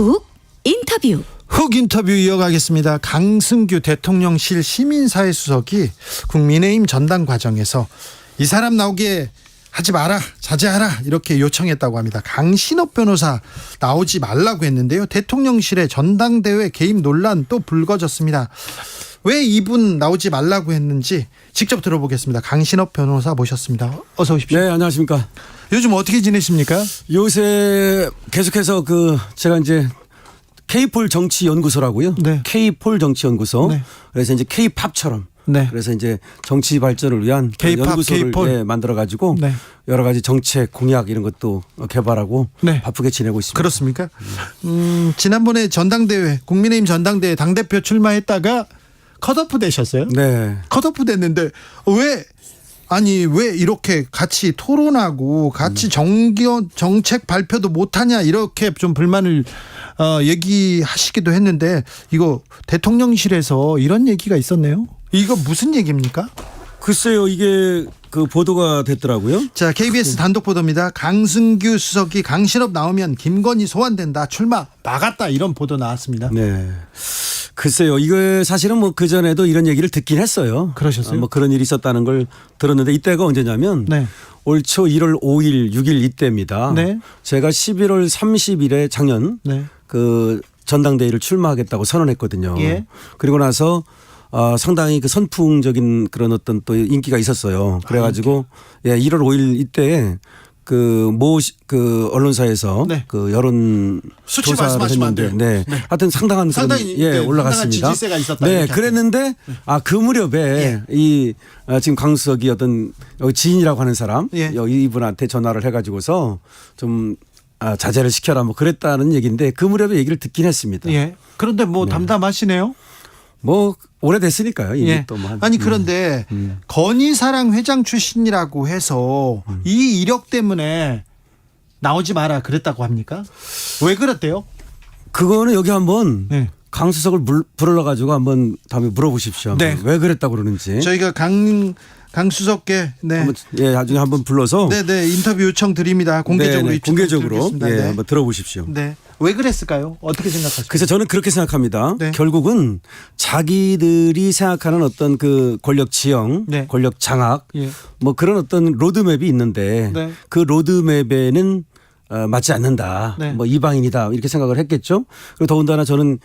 훅 인터뷰. 훅 인터뷰 이어가겠습니다. 강승규 대통령실 시민사회 수석이 국민의힘 전당 과정에서 이 사람 나오게 하지 마라, 자제하라 이렇게 요청했다고 합니다. 강신업 변호사 나오지 말라고 했는데요. 대통령실의 전당대회 개입 논란 또 불거졌습니다. 왜 이분 나오지 말라고 했는지 직접 들어보겠습니다. 강신업 변호사 모셨습니다. 어서 오십시오. 네, 안녕하십니까. 요즘 어떻게 지내십니까? 요새 계속해서 제가 이제 K폴 정치연구소라고요. 네. K폴 정치연구소. 네. 그래서 이제 K팝처럼. 네. 그래서 이제 정치 발전을 위한 K팝, 연구소를 K폴. 만들어 가지고 네. 여러 가지 정책 공약 이런 것도 개발하고 네. 바쁘게 지내고 있습니다. 그렇습니까? 지난번에 전당대회 국민의힘 전당대회 당대표 출마했다가 컷오프 되셨어요? 네. 컷오프 됐는데 왜 이렇게 같이 토론하고 같이 정책 발표도 못하냐 이렇게 좀 불만을 얘기하시기도 했는데 이거 대통령실에서 이런 얘기가 있었네요. 이거 무슨 얘기입니까? 글쎄요, 이게 보도가 됐더라고요. 자, KBS 단독 보도입니다. 강승규 수석이 강신업 나오면 김건희 소환된다, 출마 막았다 이런 보도 나왔습니다. 네. 글쎄요, 이거 사실은 그전에도 이런 얘기를 듣긴 했어요. 그러셨어요? 그런 일이 있었다는 걸 들었는데 이때가 언제냐면 네. 올 초 1월 5일, 6일 이때입니다. 네. 제가 11월 30일에 작년 네. 전당대회를 출마하겠다고 선언했거든요. 예. 그리고 나서 상당히 선풍적인 그런 어떤 또 인기가 있었어요. 그래가지고 1월 5일 이때에 언론사에서 네. 여론 수치 조사를 말씀하시면 안 했는데 돼요. 네. 하여튼 상당히 올라갔습니다. 상당한 지지세가 있었다. 네, 이렇게 그랬는데 그 무렵에 지금 강수석이 어떤 여기 지인이라고 하는 사람 이분한테 전화를 해가지고서 좀 자제를 시켜라 그랬다는 얘기인데 그 무렵에 얘기를 듣긴 했습니다. 예. 그런데 담담하시네요. 오래됐으니까요. 이미 또 아니 그런데 건희사랑 회장 출신이라고 해서 이 이력 때문에 나오지 마라 그랬다고 합니까? 왜 그랬대요? 그거는 여기 한번 네. 강수석을 불러가지고 한번 다음에 물어보십시오. 네. 왜 그랬다고 그러는지. 저희가 강수석께 나중에 한번 불러서 인터뷰 요청 드립니다. 공개적으로 공개적으로 한번 들어보십시오. 네. 왜 그랬을까요? 어떻게 생각하십니까? 그래서 저는 그렇게 생각합니다. 네. 결국은 자기들이 생각하는 어떤 권력 지형, 권력 장악, 그런 어떤 로드맵이 있는데 그 로드맵에는 맞지 않는다. 이방인이다. 이렇게 생각을 했겠죠. 그리고 더군다나 저는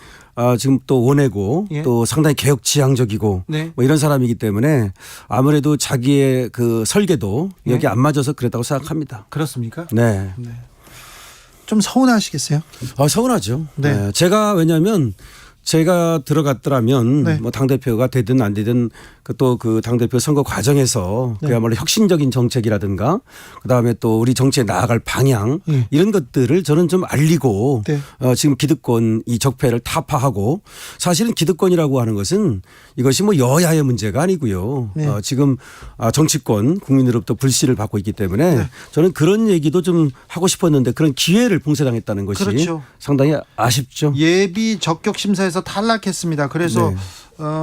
지금 또 원외고 또 상당히 개혁 지향적이고 이런 사람이기 때문에 아무래도 자기의 설계도 여기 안 맞아서 그랬다고 생각합니다. 그렇습니까? 네. 좀 서운하시겠어요? 서운하죠. 네. 제가 왜냐하면 제가 들어갔더라면 당대표가 되든 안 되든 또 당대표 선거 과정에서 그야말로 혁신적인 정책이라든가 그다음에 또 우리 정치에 나아갈 방향 이런 것들을 저는 좀 알리고 지금 기득권 이 적폐를 타파하고 사실은 기득권이라고 하는 것은 이것이 여야의 문제가 아니고요. 지금 정치권 국민으로부터 불씨를 받고 있기 때문에 저는 그런 얘기도 좀 하고 싶었는데 그런 기회를 봉쇄당했다는 것이 상당히 아쉽죠. 예비 적격 심사에서 탈락했습니다. 그래서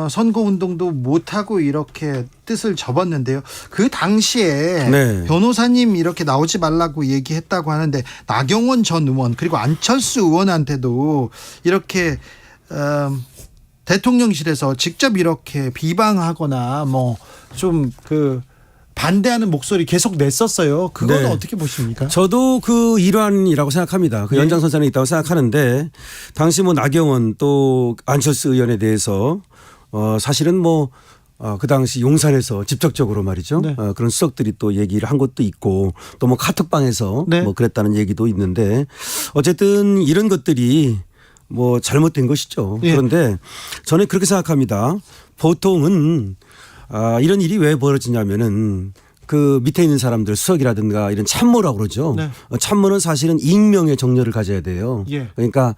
선거운동도 못하고 이렇게 뜻을 접었는데요. 그 당시에 변호사님 이렇게 나오지 말라고 얘기했다고 하는데 나경원 전 의원 그리고 안철수 의원한테도 이렇게 대통령실에서 직접 이렇게 비방하거나 좀 반대하는 목소리 계속 냈었어요. 그건 어떻게 보십니까? 저도 그 일환이라고 생각합니다. 연장선상에 있다고 생각하는데 당시 나경원 또 안철수 의원에 대해서 사실은 그 당시 용산에서 직접적으로 말이죠. 그런 수석들이 또 얘기를 한 것도 있고 또 카톡방에서 그랬다는 얘기도 있는데 어쨌든 이런 것들이 잘못된 것이죠. 그런데 저는 그렇게 생각합니다. 보통은 이런 일이 왜 벌어지냐면은 그 밑에 있는 사람들 수석이라든가 이런 참모라고 그러죠. 참모는 사실은 익명의 정렬을 가져야 돼요. 그러니까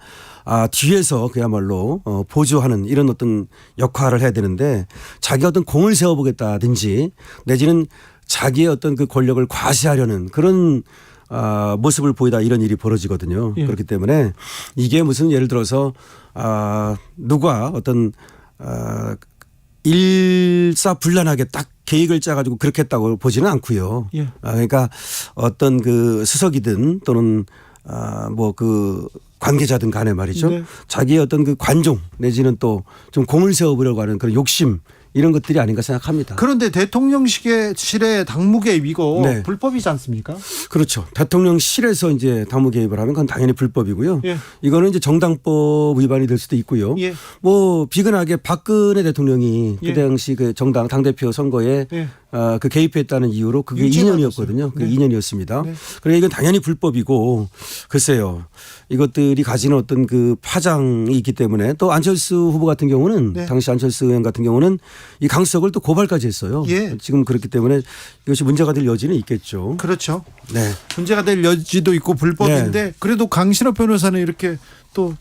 뒤에서 그야말로 보조하는 이런 어떤 역할을 해야 되는데 자기가 어떤 공을 세워보겠다든지 내지는 자기의 어떤 그 권력을 과시하려는 그런 모습을 보이다 이런 일이 벌어지거든요. 그렇기 때문에 이게 무슨 예를 들어서 누가 어떤 일사불란하게 딱 계획을 짜가지고 그렇게 했다고 보지는 않고요. 그러니까 어떤 그 수석이든 또는 뭐 그 관계자든 간에 말이죠. 네. 자기의 어떤 그 관종 내지는 또 좀 공을 세워보려고 하는 그런 욕심 이런 것들이 아닌가 생각합니다. 그런데 대통령실의 당무 개입 이거 네. 불법이지 않습니까? 그렇죠. 대통령실에서 이제 당무 개입을 하면 그건 당연히 불법이고요. 예. 이거는 이제 정당법 위반이 될 수도 있고요. 예. 뭐 비근하게 박근혜 대통령이 예. 그 당시 그 정당 당대표 선거에 예. 그 개입했다는 이유로 그게 유죄가 2년이었거든요. 그게 네. 2년이었습니다. 네. 그러니까 이건 당연히 불법이고 글쎄요. 이것들이 가지는 어떤 그 파장이 있기 때문에 또 안철수 후보 같은 경우는 네. 당시 안철수 의원 같은 경우는 이 강석을 또 고발까지 했어요. 예. 지금 그렇기 때문에 이것이 문제가 될 여지는 있겠죠. 그렇죠. 네. 문제가 될 여지도 있고 불법인데 그래도 강신업 변호사는 이렇게 또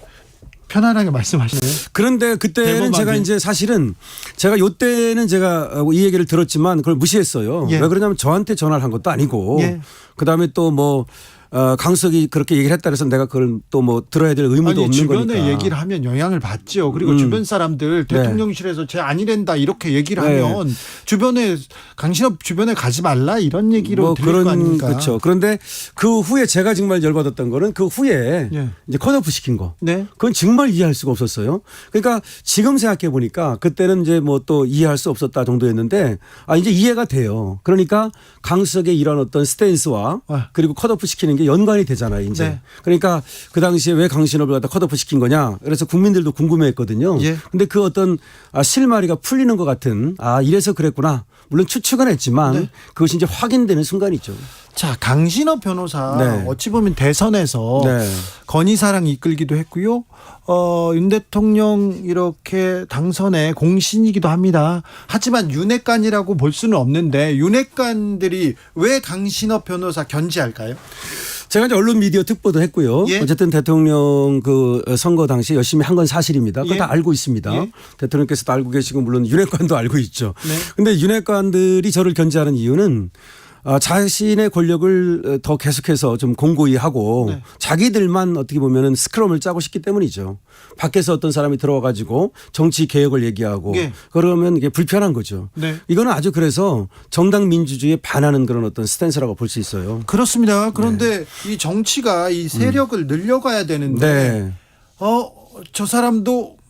편안하게 말씀하시네요. 그런데 그때는 대법원이. 제가 이제 사실은 제가 요때는 제가 이 얘기를 들었지만 그걸 무시했어요. 예. 왜 그러냐면 저한테 전화를 한 것도 아니고 예. 그다음에 또 뭐 강석이 그렇게 얘기를 했다 해서 내가 그걸 또 뭐 들어야 될 의무도 없는 주변에 거니까. 얘기를 하면 영향을 받죠. 그리고 주변 사람들 네. 대통령실에서 쟤 아니랜다 이렇게 얘기를 네. 하면 주변에 강신업 주변에 가지 말라 이런 얘기로 뭐 들릴 거 아닙니까? 그렇죠. 그런데 그 후에 제가 정말 열받았던 거는 그 후에 예. 이제 컷오프 시킨 거. 네. 그건 정말 이해할 수가 없었어요. 그러니까 지금 생각해 보니까 그때는 이제 뭐 또 이해할 수 없었다 정도였는데 이제 이해가 돼요. 그러니까 강석의 이런 어떤 스탠스와 그리고 컷오프 시키는 게 연관이 되잖아요. 이제. 네. 그러니까 그 당시에 왜 강신업을 갖다 컷오프 시킨 거냐. 그래서 국민들도 궁금해했거든요. 예. 근데 그 어떤 실마리가 풀리는 것 같은 이래서 그랬구나. 물론 추측은 했지만 네. 그것이 이제 확인되는 순간이죠. 자, 강신업 변호사 네. 어찌 보면 대선에서 네. 건의사랑 이끌기도 했고요. 윤 대통령 이렇게 당선의 공신이기도 합니다. 하지만 윤핵관이라고 볼 수는 없는데 윤핵관들이 왜 강신업 변호사 견제할까요? 제가 이제 언론 미디어 특보도 했고요. 예. 어쨌든 대통령 그 선거 당시 열심히 한 건 사실입니다. 그거 예. 다 알고 있습니다. 예. 대통령께서도 알고 계시고 물론 윤핵관도 알고 있죠. 네. 근데 윤핵관들이 저를 견제하는 이유는 자신의 권력을 더 계속해서 좀 공고히 하고 네. 자기들만 어떻게 보면은 스크럼을 짜고 싶기 때문이죠. 밖에서 어떤 사람이 들어와 가지고 정치 개혁을 얘기하고 예. 그러면 이게 불편한 거죠. 네. 이거는 아주 그래서 정당 민주주의에 반하는 그런 어떤 스탠스라고 볼 수 있어요. 그렇습니다. 그런데 이 정치가 이 세력을 늘려가야 되는데 네.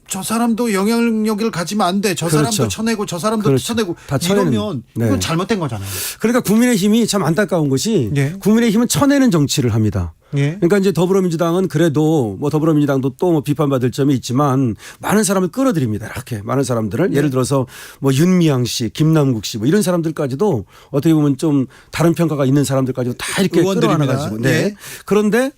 저 사람도 영향력을 가지면 안 돼. 저 그렇죠. 사람도 쳐내고 저 사람도 그렇죠. 쳐내고 다 쳐내는. 이러면 네. 이건 잘못된 거잖아요. 그러니까 국민의힘이 참 안타까운 것이 예. 국민의힘은 쳐내는 정치를 합니다. 예. 그러니까 이제 더불어민주당은 그래도 뭐 더불어민주당도 또 뭐 비판받을 점이 있지만 많은 사람을 끌어들입니다. 이렇게 많은 사람들을 예를 들어서 뭐 윤미향 씨, 김남국 씨 뭐 이런 사람들까지도 어떻게 보면 좀 다른 평가가 있는 사람들까지도 다 이렇게 의원들입니다. 끌어안아가지고. 네. 예. 그런데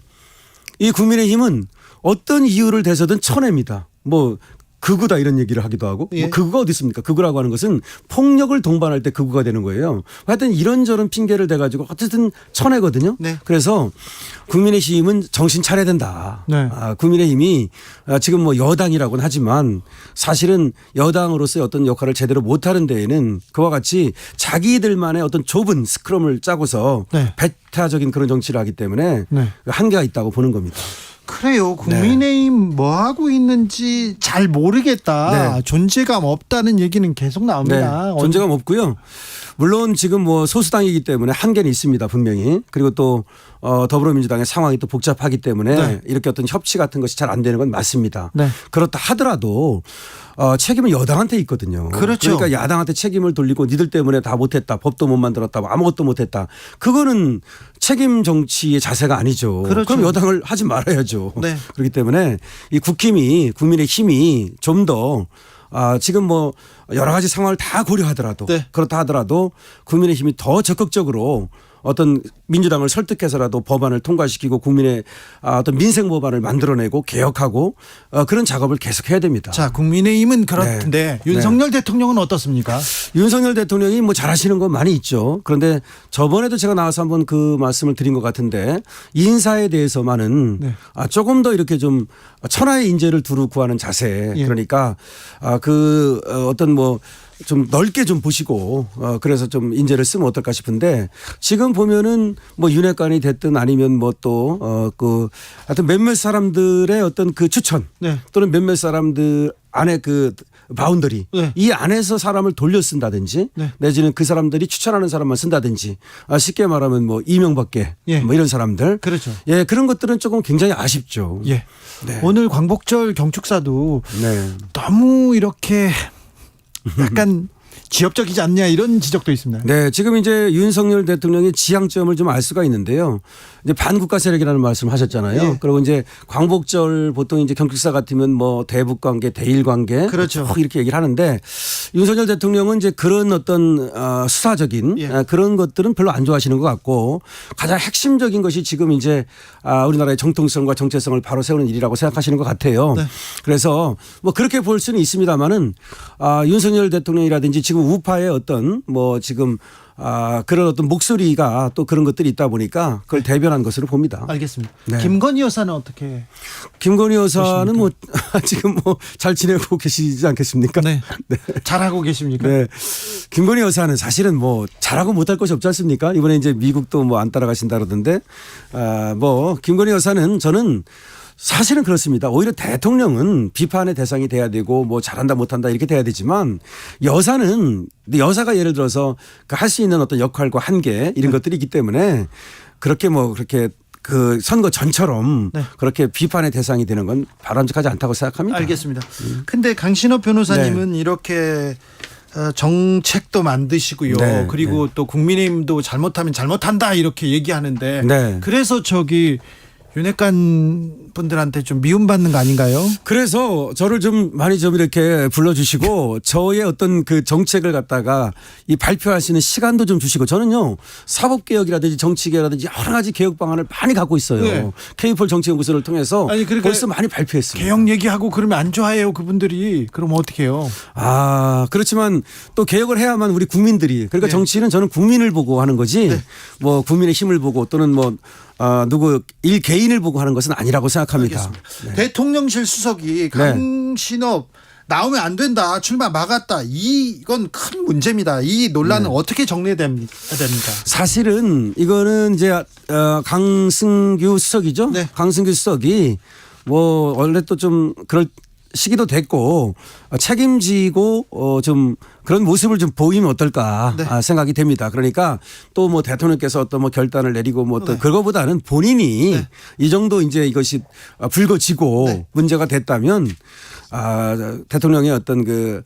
이 국민의힘은 어떤 이유를 대서든 쳐냅니다. 뭐 극우다 이런 얘기를 하기도 하고 예. 뭐 극우가 어디 있습니까? 극우라고 하는 것은 폭력을 동반할 때 극우가 되는 거예요. 하여튼 이런저런 핑계를 대가지고 어쨌든 쳐내거든요. 네. 그래서 국민의힘은 정신 차려야 된다. 네. 국민의힘이 지금 뭐 여당이라고는 하지만 사실은 여당으로서의 어떤 역할을 제대로 못하는 데에는 그와 같이 자기들만의 어떤 좁은 스크럼을 짜고서 네. 배타적인 그런 정치를 하기 때문에 네. 한계가 있다고 보는 겁니다. 그래요. 국민의힘 뭐 하고 있는지 잘 모르겠다. 네. 존재감 없다는 얘기는 계속 나옵니다. 네, 존재감 없고요. 물론 지금 뭐 소수당이기 때문에 한계는 있습니다. 분명히. 그리고 또 더불어민주당의 상황이 또 복잡하기 때문에 네. 이렇게 어떤 협치 같은 것이 잘 안 되는 건 맞습니다. 네. 그렇다 하더라도 책임은 여당한테 있거든요. 그렇죠. 그러니까 야당한테 책임을 돌리고 니들 때문에 다 못했다. 법도 못 만들었다. 뭐 아무것도 못했다. 그거는 책임 정치의 자세가 아니죠. 그렇죠. 그럼 여당을 하지 말아야죠. 네. 그렇기 때문에 이 국힘이 국민의 힘이 좀 더 지금 뭐 여러 가지 상황을 다 고려하더라도 네. 그렇다 하더라도 국민의 힘이 더 적극적으로 어떤 민주당을 설득해서라도 법안을 통과시키고 국민의 어떤 민생 법안을 만들어내고 개혁하고 그런 작업을 계속해야 됩니다. 자, 국민의힘은 그렇던데 네. 윤석열 대통령은 어떻습니까? 윤석열 대통령이 뭐 잘하시는 거 많이 있죠. 그런데 저번에도 제가 나와서 한번 그 말씀을 드린 것 같은데 인사에 대해서만은 네. 조금 더 이렇게 좀 천하의 인재를 두루 구하는 자세. 예. 그러니까 어떤 뭐 좀 넓게 좀 보시고 그래서 좀 인재를 쓰면 어떨까 싶은데 지금 보면은 뭐 윤핵관이 됐든 아니면 뭐 또 하여튼 몇몇 사람들의 어떤 그 추천 네. 또는 몇몇 사람들 안에 그 바운더리 네. 이 안에서 사람을 돌려 쓴다든지 네. 내지는 그 사람들이 추천하는 사람만 쓴다든지 쉽게 말하면 뭐 이명박계 예. 뭐 이런 사람들 그렇죠. 예 그런 것들은 조금 굉장히 아쉽죠. 예. 네. 오늘 광복절 경축사도 네. 너무 이렇게 약간 지엽적이지 않냐 이런 지적도 있습니다. 네, 지금 이제 윤석열 대통령의 지향점을 좀 알 수가 있는데요. 이제 반국가 세력이라는 말씀을 하셨잖아요. 예. 그리고 이제 광복절 보통 이제 경축사 같으면 뭐 대북 관계, 대일 관계 그렇죠. 쭉 이렇게 얘기를 하는데 윤석열 대통령은 이제 그런 어떤 수사적인 예. 그런 것들은 별로 안 좋아하시는 것 같고 가장 핵심적인 것이 지금 이제 우리나라의 정통성과 정체성을 바로 세우는 일이라고 생각하시는 것 같아요. 네. 그래서 뭐 그렇게 볼 수는 있습니다만은 윤석열 대통령이라든지 지금 우파의 어떤 뭐 지금 그런 어떤 목소리가 또 그런 것들이 있다 보니까 그걸 대변한 것으로 봅니다. 알겠습니다. 네. 김건희 여사는 어떻게? 김건희 여사는 뭐 지금 뭐 잘 지내고 계시지 않겠습니까? 네. 잘하고 계십니까? 네. 김건희 여사는 사실은 뭐 잘하고 못할 것이 없지 않습니까? 이번에 이제 미국도 뭐 안 따라가신다 그러던데 뭐 김건희 여사는 저는 사실은 그렇습니다. 오히려 대통령은 비판의 대상이 돼야 되고 뭐 잘한다 못한다 이렇게 돼야 되지만 여사가 예를 들어서 할 수 있는 어떤 역할과 한계 이런 것들이 있기 때문에 그렇게 뭐 그렇게 그 선거 전처럼 네. 그렇게 비판의 대상이 되는 건 바람직하지 않다고 생각합니다. 알겠습니다. 근데 강신업 변호사님은 이렇게 정책도 만드시고요. 네, 그리고 또 국민의힘도 잘못하면 잘못한다 이렇게 얘기하는데 네. 그래서 윤핵관 분들한테 좀 미움받는 거 아닌가요? 그래서 저를 좀 많이 좀 이렇게 불러주시고 저의 어떤 그 정책을 갖다가 이 발표할 수 있는 시간도 좀 주시고 저는요 사법개혁이라든지 정치개혁이라든지 여러 가지 개혁 방안을 많이 갖고 있어요. 네. K4 정치연구소를 통해서 아니, 그러니까 벌써 많이 발표했습니다. 개혁 얘기하고 그러면 안 좋아해요 그분들이. 그럼 어떻게 해요? 그렇지만 또 개혁을 해야만 우리 국민들이 그러니까 네. 정치는 저는 국민을 보고 하는 거지 네. 뭐 국민의 힘을 보고 또는 뭐 누구 일 개인을 보고 하는 것은 아니라고 생각합니다. 알겠습니다. 대통령실 수석이 강신업 나오면 안 된다. 출마 막았다. 이건 큰 문제입니다. 이 논란은 어떻게 정리됩니까? 사실은 이거는 이제 강승규 수석이죠. 네. 강승규 수석이 뭐 원래 또 좀 그럴 시기도 됐고 책임지고 좀 그런 모습을 좀 보이면 어떨까 네. 생각이 됩니다. 그러니까 또 뭐 대통령께서 어떤 뭐 결단을 내리고 뭐 또 네. 그거보다는 본인이 네. 이 정도 이제 이것이 불거지고 네. 문제가 됐다면 대통령의 어떤 그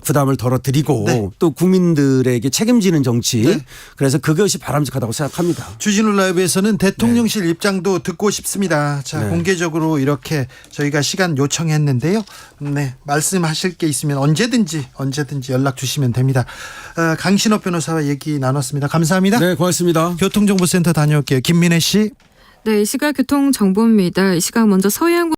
부담을 덜어드리고 네. 또 국민들에게 책임지는 정치 네. 그래서 그것이 바람직하다고 생각합니다. 주진우 라이브에서는 대통령실 입장도 듣고 싶습니다. 자, 네. 공개적으로 이렇게 저희가 시간 요청했는데요. 네, 말씀하실 게 있으면 언제든지 연락 주시면 됩니다. 강신업 변호사와 얘기 나눴습니다. 감사합니다. 네, 고맙습니다. 교통정보센터 다녀올게요. 김민혜 씨. 네, 이 시각 교통정보입니다. 이 시각 먼저 서해안